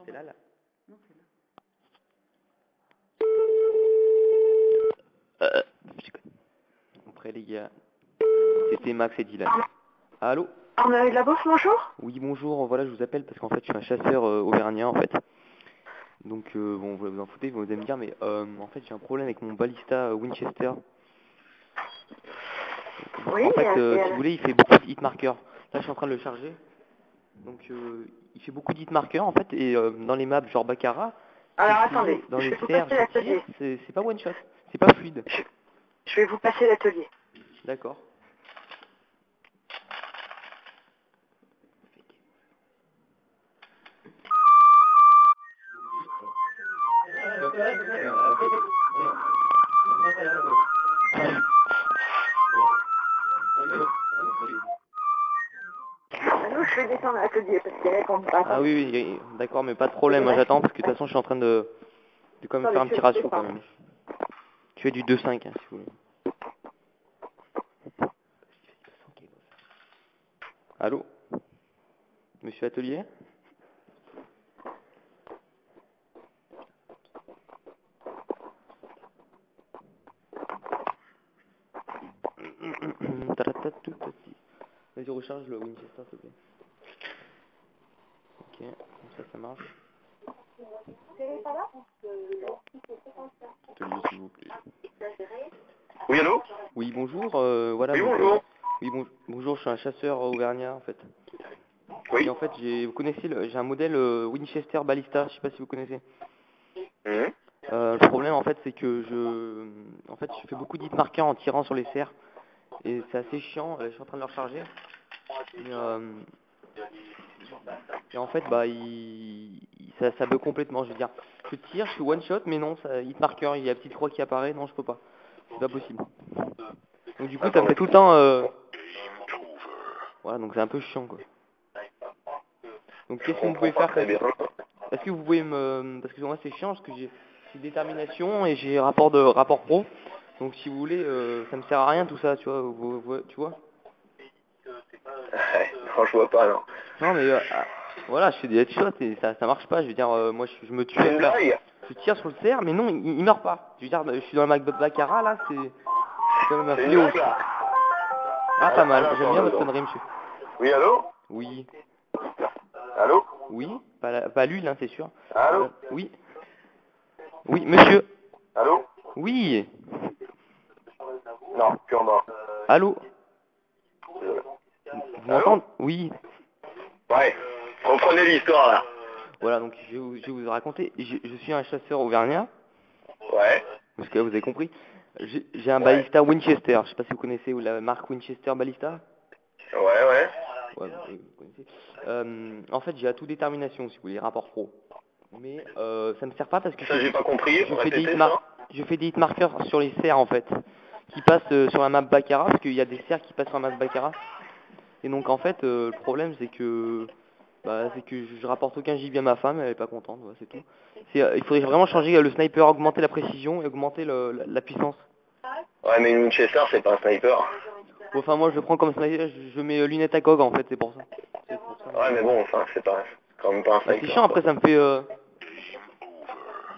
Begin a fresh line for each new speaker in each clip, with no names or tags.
C'est là, là. Je déconne. Après les gars, c'était Max et Dylan. Allô?
La bourse, bonjour.
Oui, bonjour, voilà, je vous appelle parce qu'en fait, je suis un chasseur auvergnat, en fait. Donc, bon, vous en foutez, vous allez me dire, mais en fait, j'ai un problème avec mon balista Winchester.
Oui,
En fait, si vous voulez, il fait beaucoup de hit markers. Là, je suis en train de le charger. Donc, il fait beaucoup de hit markers, en fait, et dans les maps, genre Baccarat,
alors
si vous
attendez,
voulez, dans
je
les
vais vous
serres
passer
qui tirent,
l'atelier.
c'est pas one shot, c'est pas fluide.
Je vais vous passer l'atelier.
D'accord.
Allô, je vais descendre à l'atelier parce qu'elle répond pas.
Ah oui, oui, d'accord, mais pas de problème, moi j'attends parce que de toute façon, je suis en train de quand même faire un petit ratio quand même. Tu fais du 2,5 hein, si vous voulez. Allô? Monsieur Atelier? Vas-y, recharge le Winchester, s'il te plaît. Ok, comme ça marche. Atelier, s'il vous plaît.
Oui, allô?
Oui, bonjour, voilà,
Oui,
donc...
bonjour.
oui, bonjour, je suis un chasseur auvergnat, en fait. Et
Oui.
en fait, vous connaissez, j'ai un modèle Winchester Ballista, je sais pas si vous connaissez.
Mhm.
Le problème, en fait, c'est que je fais beaucoup d'hit marqueurs en tirant sur les serres. Et c'est assez chiant, là, je suis en train de le recharger. Et en fait, bah, ça bug complètement, je veux dire. Je tire, je suis one shot, mais non, ça, hit marker, il y a la petite croix qui apparaît, non, je peux pas. C'est pas possible. Donc du coup, ça me
Attendez.
fait tout le temps... Voilà, donc c'est un peu chiant, quoi. Donc
Je
qu'est-ce que vous
comprends
pouvez
pas
faire
très
comme ça?
bien.
Est-ce que vous pouvez parce que moi c'est chiant, parce que j'ai détermination et j'ai rapport pro. Donc si vous voulez, ça me sert à rien tout ça, tu vois, tu vois?
Ouais, non, je vois pas, non.
Non mais voilà, je fais des headshots et ça marche pas, je veux dire, moi je me tue
C'est
à
une
faire...
blague?
Je tire sur le cerf, mais non, il meurt pas. Je veux dire, je suis dans le Mac Baccarat, là, c'est quand même un
C'est une
fléau,
blague,
je trouve.
là?
Ah, pas
Un
mal, j'aime
instant,
bien
deux
votre
secondes.
connerie, monsieur.
Oui, allô?
Oui,
Allô?
oui, pas l'huile, hein, c'est sûr.
Allô?
Oui, oui, monsieur.
Allô?
Oui,
Non, plus en bas.
allô,
Désolé.
vous
Allô?
m'entendez? Oui.
Ouais. Reprenez l'histoire, là.
Voilà, donc je vais vous raconter. Je suis un chasseur auvergnat,
Ouais.
parce que là, vous avez compris. J'ai un
Ouais.
balista Winchester, je sais pas si vous connaissez, ou la marque Winchester Ballista.
Ouais, ouais.
Ouais, vous connaissez. En fait, j'ai à tout détermination, si vous voulez, rapport pro. Mais ça me sert pas parce que
Ça, j'ai pas compris.
je fais des
Répétez ça.
je fais des hit markers sur les serres, en fait, qui passent sur la map Baccarat, parce qu'il y a des serres qui passent sur la map Baccarat. Et donc, en fait, le problème, c'est que je rapporte aucun gibier à ma femme, elle est pas contente, voilà, c'est tout. Il faudrait vraiment changer le sniper, augmenter la précision et augmenter la puissance.
Ouais, mais une Winchester, c'est pas un sniper.
Bon, enfin, moi, je le prends comme sniper, je mets lunettes à gog, en fait, c'est pour ça. C'est pour ça,
Ouais, mais bon, enfin, c'est quand même pas un
bah, c'est
sniper,
chiant,
quoi.
après, ça me fait...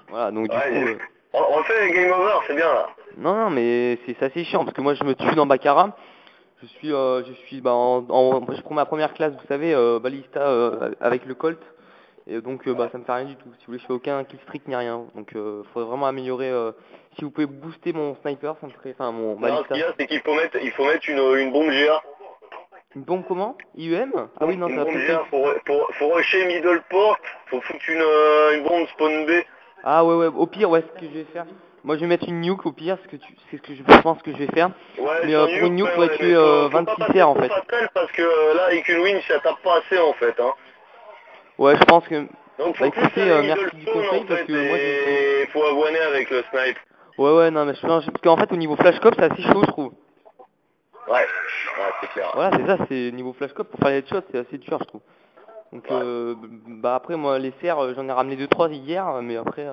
Voilà, donc du coup...
Ouais, on refait game over, c'est bien, là.
Non, non, mais c'est assez chiant, parce que moi, je me tue dans Baccarat. Je prends ma première classe, vous savez, balista avec le Colt. Et donc, bah, ça me fait rien du tout. Si vous voulez, je fais aucun kill streak ni rien. Donc, faudrait vraiment améliorer. Si vous pouvez booster mon sniper, ça me ferait... Enfin, mon
Non, ce qu'il
balista.
y a, c'est qu'il faut mettre une bombe GA.
Une bombe comment? IEM? Ah oui, non, ça
Une
va
bombe
peut-être pas
GA
être...
faut rusher middle port, faut foutre une bombe spawn B.
Ah ouais, ouais, au pire, ouais, ce que je vais faire... Moi, je vais mettre une nuke, au pire, c'est ce que je pense que je vais faire.
Ouais,
Mais
sur
pour une
nuke,
nuke,
ouais,
faudrait
ouais, mais
tuer
faut pas
26
passer
serres, en
trop
fait.
fatal parce que là, avec une winch, ça tape pas assez, en fait, hein.
Ouais, je pense que...
Donc
Bah
faut plus
écoutez,
aller middle
merci du
spawn, en
conseil, parce
fait,
que moi,
et faut avoiner avec le snipe.
Ouais, ouais, non, mais parce qu'en fait, au niveau flashcop, c'est assez chaud, je trouve.
Ouais, c'est clair.
Voilà, c'est ça, c'est niveau flashcop, pour faire les headshots, c'est assez dur, je trouve. Donc,
Ouais.
bah après, moi, les serres, j'en ai ramené 2-3 hier, mais après...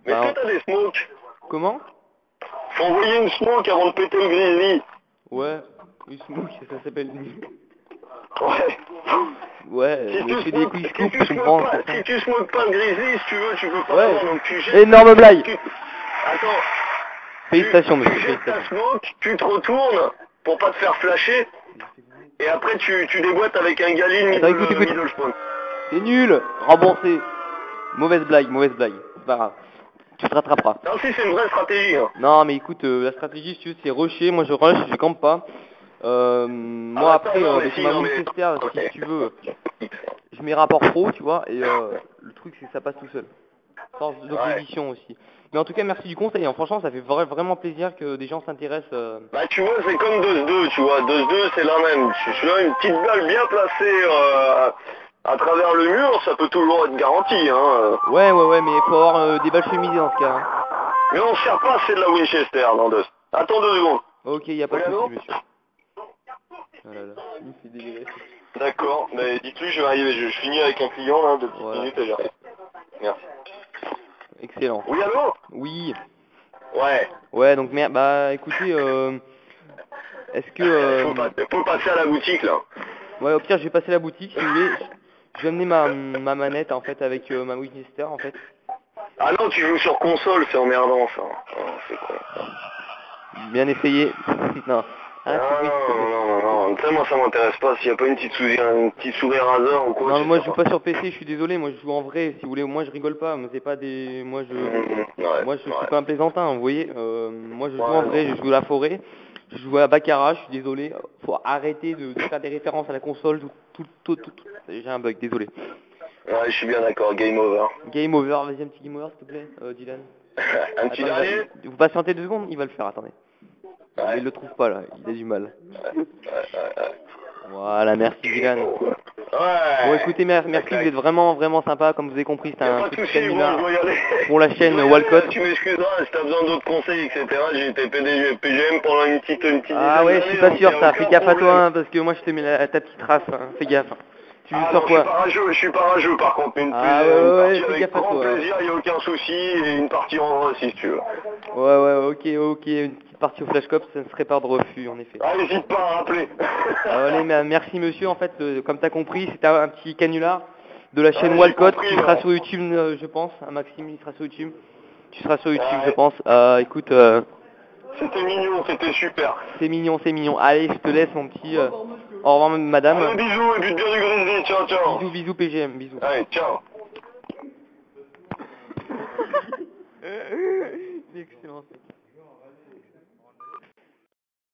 Mais est-ce
bah,
que t'as des smokes?
comment?
Faut envoyer une smoke avant de péter le grizzly.
Ouais, une smoke, ça s'appelle...
Ouais.
Ouais,
Si
mais
tu
je fais des quick scoops, je
smokes
comprends.
pas, si tu smokes pas de grizzly, si tu veux, tu peux pas
Ouais.
l'avoir, donc tu jettes...
Énorme blague.
Attends.
Félicitations,
Tu
monsieur,
jettes ta
félicitations.
smoke, tu te retournes pour pas te faire flasher, et après tu déboîtes avec un Galine
Attends, écoute, écoute.
middle spawn.
C'est nul. Remboursé. Mauvaise blague, mauvaise blague. C'est pas grave. Tu te rattraperas.
Non, si, c'est une vraie stratégie. Hein.
Non, mais écoute, la stratégie, si tu veux, c'est rusher. Moi, je rush, je campe pas. Moi,
attends,
après,
non, mais
avec
si,
ma
non, mais-
Winchester,
Ok.
si tu veux, je mets rapport pro, tu vois, et le truc, c'est que ça passe tout seul. Force d'opposition aussi. Mais en tout cas, merci du conseil. Hein. Franchement, ça fait vraiment plaisir que des gens s'intéressent.
Bah tu vois, c'est comme 2-2, tu vois, 2-2 c'est la même. Je suis là, une petite balle bien placée à travers le mur, ça peut toujours être garanti. Hein.
Ouais, mais il faut avoir des balles chemisées dans ce cas. Hein.
Mais on ne sert pas, c'est de la Winchester dans 2. Attends 2 secondes.
Ok, y a pas de
Regarde.
souci, monsieur. Oh là là, il me fait délirer.
D'accord, mais dites-lui, je vais arriver, je finis avec un client là, 2 petites
Voilà.
minutes et j'arrive. Merci.
Excellent.
Oui, allô?
Oui.
Ouais.
Ouais, donc merde. Bah, écoutez, est-ce que
Faut passer à la boutique là.
ouais, au pire, je vais passer à la boutique si vous voulez. Je vais amener ma manette en fait avec ma Winchester en fait.
Ah non, tu joues sur console, c'est emmerdant ça. Oh, c'est con.
Bien essayé. Non. Ah, c'est oui, s'il te plaît.
Non, ça moi ça m'intéresse pas, s'il n'y a pas une petite souris Razer ou quoi.
Non, mais moi je
sais
joue pas sur PC, je suis désolé, moi je joue en vrai, si vous voulez, moi je rigole pas, mais c'est pas des... Moi je suis pas un plaisantin, vous voyez, moi je joue en vrai, je joue à la forêt, je joue à Baccarat, je suis désolé, faut arrêter de faire des références à la console, tout. J'ai un bug, désolé.
Ouais, je suis bien d'accord, game over.
Game over, vas-y un petit game over s'il te plaît, Dylan.
Un petit
Attends,
dernier.
vous patientez 2 secondes, il va le faire, attendez. Mais il le trouve pas là, il a du mal. Voilà, merci Dylan.
Ouais.
Bon écoutez, merci, vous êtes vraiment sympa, comme vous avez compris, c'est un
Pas de
petit
soucis, bon,
canular
je dois y aller.
pour la chaîne
Je dois y aller,
Walcott.
Tu m'excuseras, si t'as besoin d'autres conseils, etc. J'ai été PGM pendant une petite
Ah
dizaine
ouais, je suis
d'années,
pas
donc
sûr
y a
ça,
aucun
fais gaffe à toi,
problème.
hein, parce que moi je te mets ta petite race, hein. Fais gaffe. Tu joues
Ah
sur
non,
quoi?
je suis pas rageux par contre, mais une,
Ah
une
ouais,
partie
fais
avec
gaffe à
grand
toi.
plaisir, y a aucun souci, et une partie en vrai si tu veux.
Ouais, ok, une petite partie au Flash Cop, ça ne serait pas de refus en effet.
Ah, n'hésite pas à rappeler.
Allez, mais merci monsieur, en fait, comme t'as compris, c'était un petit canular de la chaîne
Ouais, j'ai
Walcott
compris,
qui sera
ouais.
sur YouTube, je pense. Maxime, il sera sur YouTube. Tu seras sur YouTube, je
Ouais.
pense. Écoute,
C'était mignon, c'était super.
c'est mignon. Allez, je te laisse mon petit... Au revoir madame.
Allez, bisous, et but bien du Grizzly, ciao.
Bisous PGM, bisous.
Allez, ciao.
C'est excellent.